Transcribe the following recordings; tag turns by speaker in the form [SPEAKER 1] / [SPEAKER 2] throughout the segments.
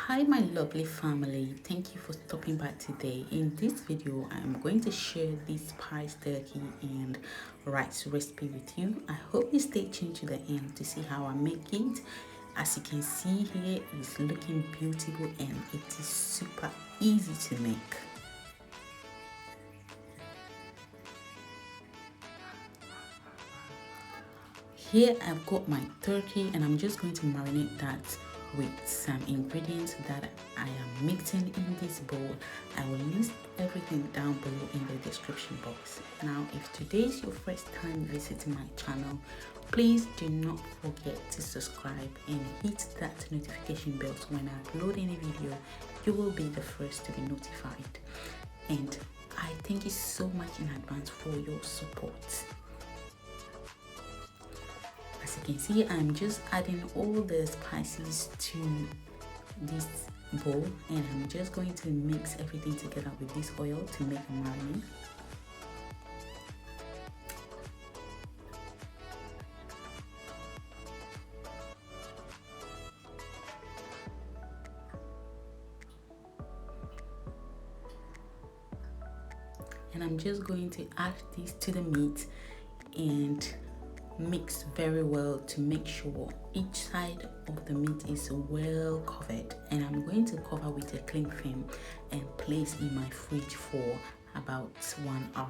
[SPEAKER 1] Hi my lovely family, thank you for stopping by today. In this video I'm going to share this spiced turkey and rice recipe with you. I hope you stay tuned to the end to see how I make it. As you can see here, it's looking beautiful and it is super easy to make. Here I've got my turkey and I'm just going to marinate that with some ingredients that I am mixing in this bowl. I will list everything down below in the description box. Now, if today is your first time visiting my channel, please do not forget to subscribe and hit that notification bell so when I upload any video, you will be the first to be notified. And I thank you so much in advance for your support. As you can see, I'm just adding all the spices to this bowl and I'm just going to mix everything together with this oil to make a marinade. And I'm just going to add this to the meat and mix very well to make sure each side of the meat is well covered. And I'm going to cover with a cling film and place in my fridge for about 1 hour.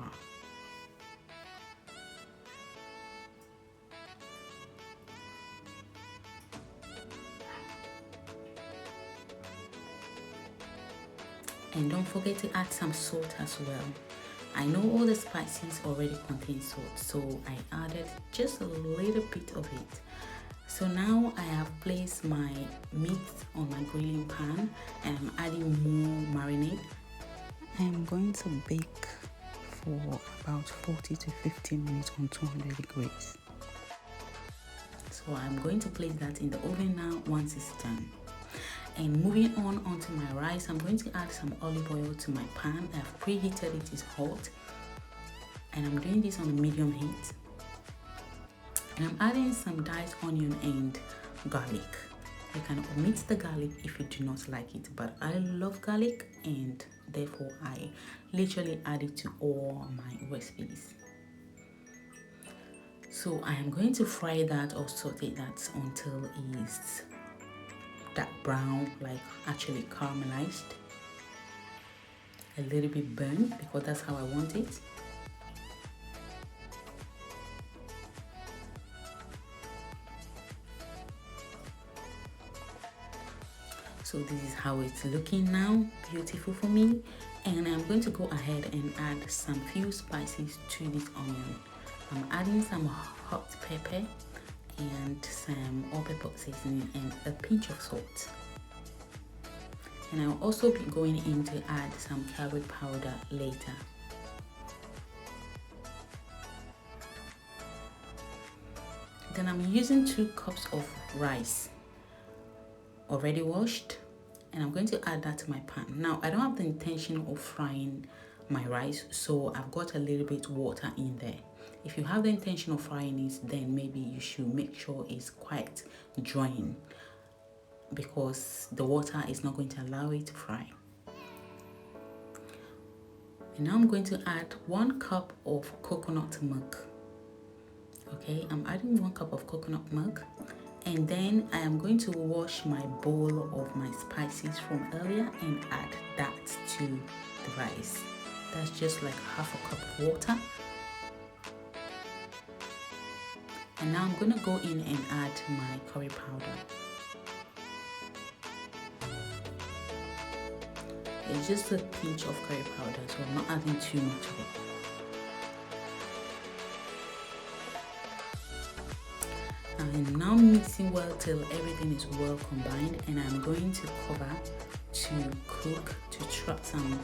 [SPEAKER 1] And don't forget to add some salt as well. I know all the spices already contain salt, so I added just a little bit of it. So now I have placed my meat on my grilling pan and I'm adding more marinade. I'm going to bake for about 40 to 50 minutes on 200 degrees. So I'm going to place that in the oven now once it's done. And moving on onto my rice, I'm going to add some olive oil to my pan. I've preheated it, it's hot. And I'm doing this on a medium heat. And I'm adding some diced onion and garlic. You can omit the garlic if you do not like it, but I love garlic and therefore I literally add it to all my recipes. So I am going to fry that or saute that until it's that brown, like actually caramelized, a little bit burnt because that's how I want it. So this is how it's looking now, beautiful for me. And I'm going to go ahead and add some few spices to this onion. I'm adding some hot pepper and some all-purpose seasoning and a pinch of salt. And I'll also be going in to add some curry powder later. Then I'm using 2 cups of rice already washed and I'm going to add that to my pan. Now I don't have the intention of frying my rice, so I've got a little bit water in there. If you have the intention of frying it, then maybe you should make sure it's quite drying because the water is not going to allow it to fry. And now I'm going to add 1 cup of coconut milk. Okay, I'm adding 1 cup of coconut milk. And then I am going to wash my bowl of my spices from earlier and add that to the rice. That's just like half a cup of water. And now I'm going to go in and add my curry powder. It's just a pinch of curry powder, so I'm not adding too much of it. I'm now mixing well till everything is well combined, and I'm going to cover to cook, to trap some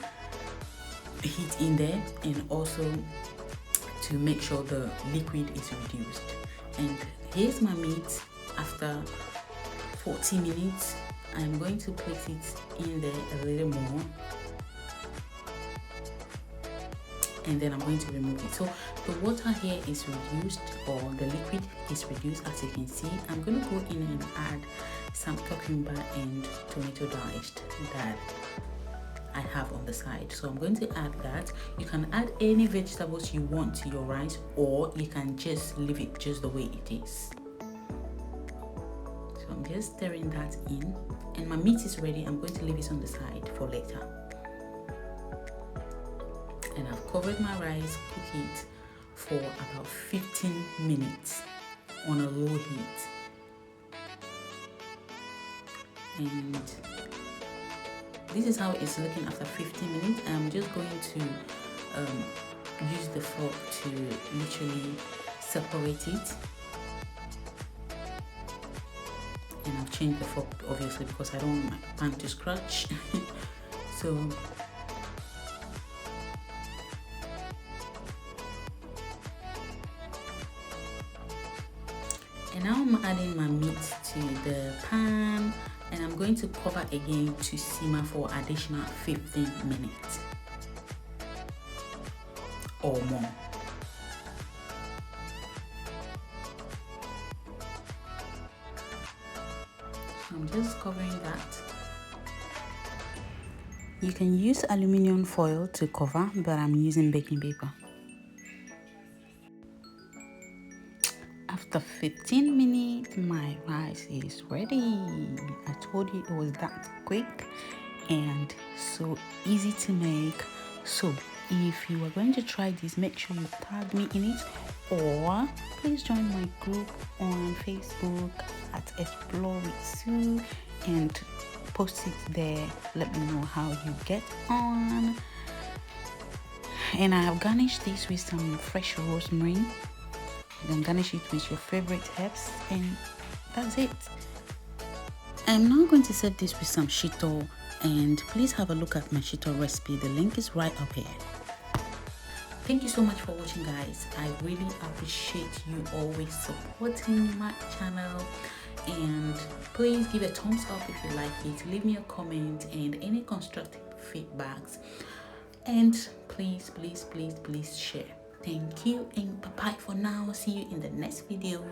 [SPEAKER 1] heat in there, and also to make sure the liquid is reduced. And here's my meat after 40 minutes. I'm going to place it in there a little more. And then I'm going to remove it. So the water here is reduced, or the liquid is reduced, as you can see. I'm going to go in and add some cucumber and tomato diced that I have on the side. So I'm going to add that. You can add any vegetables you want to your rice, or you can just leave it just the way it is. So I'm just stirring that in, and my meat is ready. I'm going to leave it on the side for later. And I've covered my rice, cook it for about 15 minutes on a low heat. And this is how it's looking after 15 minutes. I'm just going to use the fork to literally separate it. And I've changed the fork obviously because I don't want my pan to scratch. So and now I'm adding my meat to the pan, and I'm going to cover again to simmer for additional 15 minutes or more. I'm just covering that. You can use aluminum foil to cover, but I'm using baking paper. After 15 minutes, my rice is ready. I told you it was that quick and so easy to make. So if you are going to try this, make sure you tag me in it, or please join my group on Facebook at Explore with Sue and post it there. Let me know how you get on. And I have garnished this with some fresh rosemary. You can garnish it with your favorite herbs, and that's it. I'm now going to serve this with some shito, and please have a look at my shito recipe. The link is right up here. Thank you so much for watching, guys. I really appreciate you always supporting my channel, and please give a thumbs up if you like it. Leave me a comment and any constructive feedbacks, and please share. Thank you, and bye bye for now. See you in the next video.